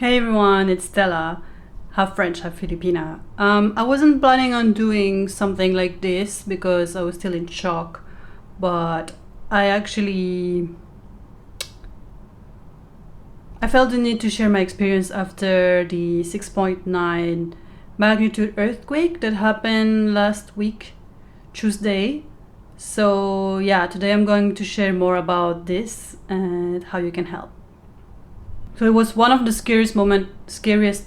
Hey everyone, it's Stella, half French, half Filipina. I wasn't planning on doing something like this because I was still in shock, but I felt the need to share my experience after the 6.9 magnitude earthquake that happened last week, Tuesday. So yeah, today I'm going to share more about this and how you can help. So it was one of the scariest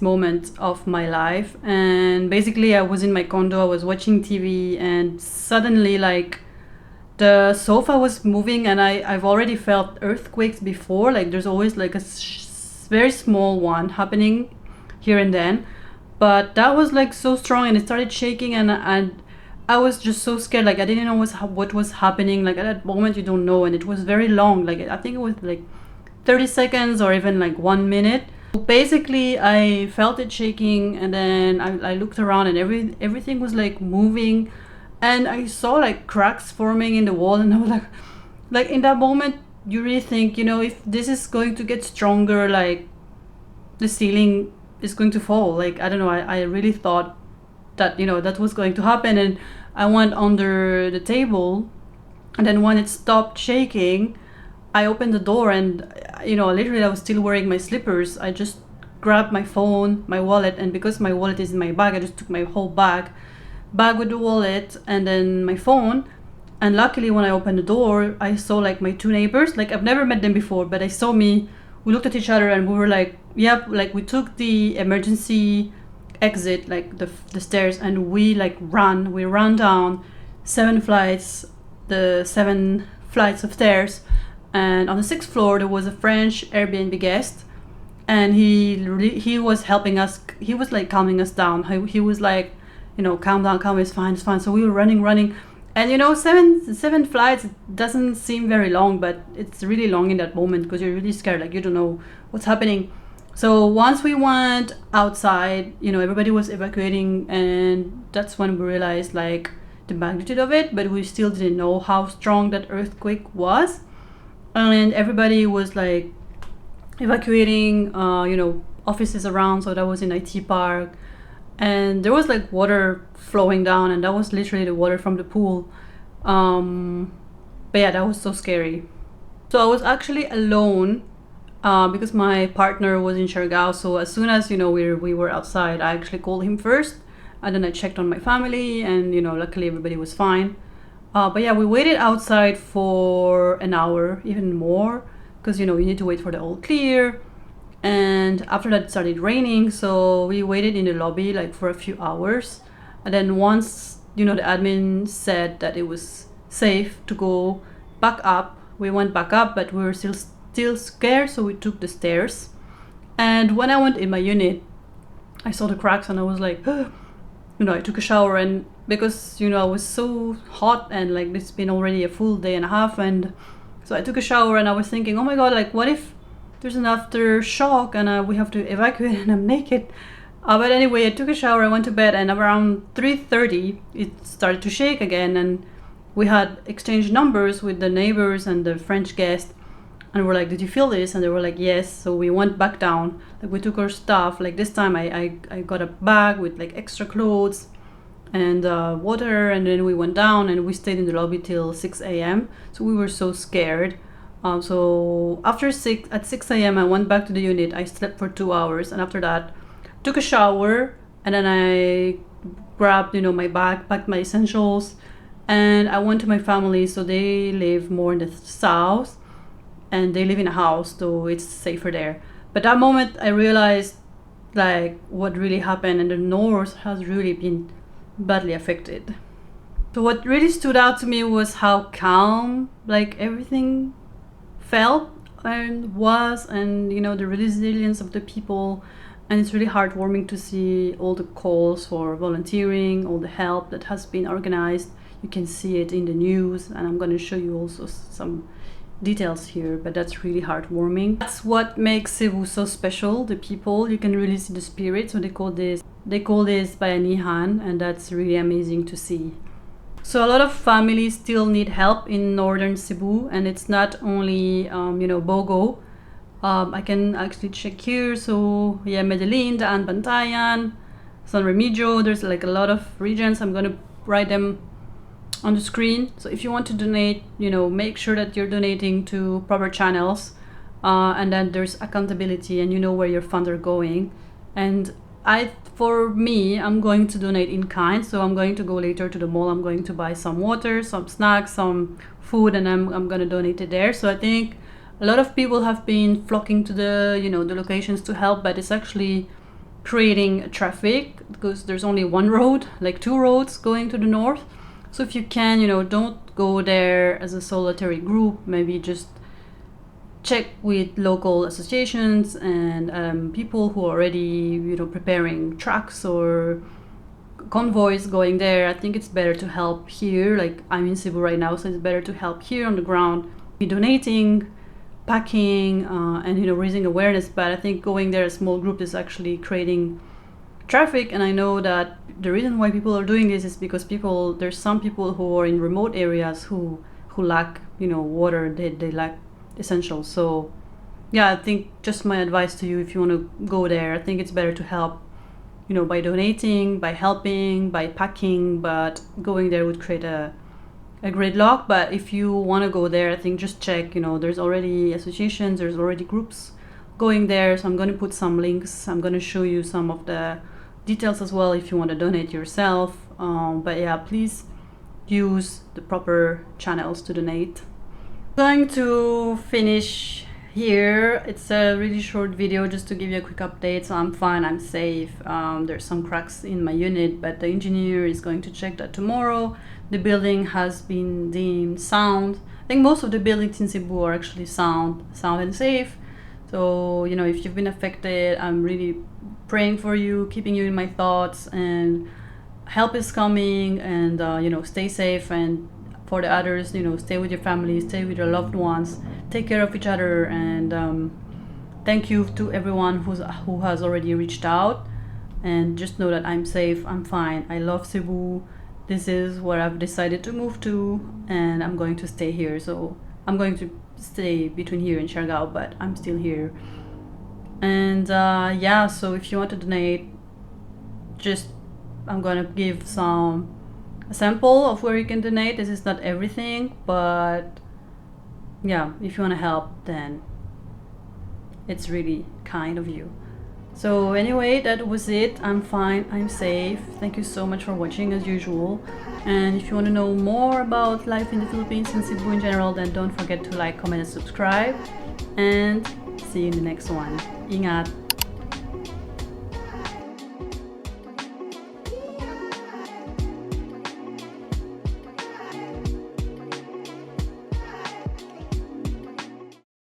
moments of my life. And basically, I was in my condo, I was watching TV, and suddenly, like, the sofa was moving. And I've already felt earthquakes before. Like, there's always like a very small one happening here and then. But that was like so strong, and it started shaking, and I was just so scared. Like, I didn't know what was happening. Like, at that moment, you don't know. And it was very long. Like, I think it was like 30 seconds or even like 1 minute. Basically, I felt it shaking, and then I looked around, and everything was like moving, and I saw like cracks forming in the wall, and I was like in that moment, you really think, if this is going to get stronger, like the ceiling is going to fall. Like, I don't know, I really thought that, that was going to happen, and I went under the table, and then when it stopped shaking, I opened the door, and literally I was still wearing my slippers. I just grabbed my phone, my wallet, and because my wallet is in my bag, I just took my whole bag with the wallet and then my phone. And luckily, when I opened the door, I saw like my two neighbors. Like, I've never met them before, but they saw me. We looked at each other, and we were like, yep, like we took the emergency exit, like the stairs, and we ran down the 7 flights of stairs. And on the 6th floor, there was a French Airbnb guest, and he was helping us. He was like calming us down. He was like, calm down, it's fine. So we were running, and seven flights doesn't seem very long, but it's really long in that moment because you're really scared. Like, you don't know what's happening. So once we went outside, everybody was evacuating, and that's when we realized like the magnitude of it, but we still didn't know how strong that earthquake was. And everybody was like evacuating offices around. So that was in IT Park, and there was like water flowing down, and that was literally the water from the pool. But yeah, that was so scary. So I was actually alone because my partner was in Siargao. So as soon as we were outside, I actually called him first, and then I checked on my family, and luckily everybody was fine. But yeah, we waited outside for an hour, even more, because you need to wait for the all clear. And after that, it started raining, so we waited in the lobby like for a few hours. And then once the admin said that it was safe to go back up, we went back up, but we were still scared, so we took the stairs. And when I went in my unit, I saw the cracks, and I was like, I took a shower, and because I was so hot, and like it's been already a full day and a half, and so I took a shower, and I was thinking, oh my god, like what if there's an aftershock and we have to evacuate and I'm naked. But anyway, I took a shower, I went to bed, and around 3:30 it started to shake again, and we had exchanged numbers with the neighbors and the French guest, and we're like, did you feel this? And they were like, yes. So we went back down, like we took our stuff. Like this time I got a bag with like extra clothes and water, and then we went down, and we stayed in the lobby till 6 a.m. So we were so scared. So at 6 a.m. I went back to the unit. I slept for 2 hours, and after that took a shower, and then I grabbed my bag, packed my essentials, and I went to my family. So they live more in the south, and they live in a house, so it's safer there. But that moment I realized like what really happened, and the north has really been badly affected. So what really stood out to me was how calm like everything felt and was, and the resilience of the people. And it's really heartwarming to see all the calls for volunteering, all the help that has been organized. You can see it in the news, and I'm going to show you also some details here, but that's really heartwarming. That's what makes Cebu so special, the people. You can really see the spirit. So they call this Bayanihan, and that's really amazing to see. So a lot of families still need help in northern Cebu, and it's not only Bogo. I can actually check here. So yeah, Medellin, Daanbantayan, San Remigio. There's like a lot of regions. I'm gonna write them on the screen. So if you want to donate, make sure that you're donating to proper channels, and then there's accountability, and you know where your funds are going. And for me, I'm going to donate in kind. So I'm going to go later to the mall. I'm going to buy some water, some snacks, some food, and I'm going to donate it there. So I think a lot of people have been flocking to the the locations to help, but it's actually creating traffic because there's only one road, like two roads going to the north. So if you can, don't go there as a solitary group. Maybe just check with local associations and people who are already, preparing trucks or convoys going there. I think it's better to help here. Like, I'm in Cebu right now, so it's better to help here on the ground, be donating, packing, and raising awareness. But I think going there, a small group, is actually creating traffic. And I know that the reason why people are doing this is because there's some people who are in remote areas who lack water. They lack essentials. So yeah, I think just my advice to you, if you want to go there, I think it's better to help by donating, by helping, by packing. But going there would create a gridlock. But if you want to go there, I think just check, there's already associations, there's already groups going there. So I'm going to put some links. I'm going to show you some of the details as well if you want to donate yourself. But yeah, please use the proper channels to donate. I'm going to finish here. It's a really short video just to give you a quick update. So I'm fine, I'm safe. There's some cracks in my unit, but the engineer is going to check that tomorrow. The building has been deemed sound. I think most of the buildings in Cebu are actually sound and safe. So if you've been affected, I'm really praying for you, keeping you in my thoughts, and help is coming. And stay safe. And for the others, stay with your family, stay with your loved ones, take care of each other. And thank you to everyone who has already reached out. And just know that I'm safe, I'm fine. I love Cebu. This is where I've decided to move to, and I'm going to stay here. So I'm going to stay between here and Siargao, but I'm still here. And yeah, so if you want to donate, I'm gonna give a sample of where you can donate. This is not everything, but yeah, if you want to help, then it's really kind of you. So anyway, that was it. I'm fine, I'm safe. Thank you so much for watching as usual. And if you want to know more about life in the Philippines and Cebu in general, then don't forget to like, comment, and subscribe. And see you in the next one. Ingat!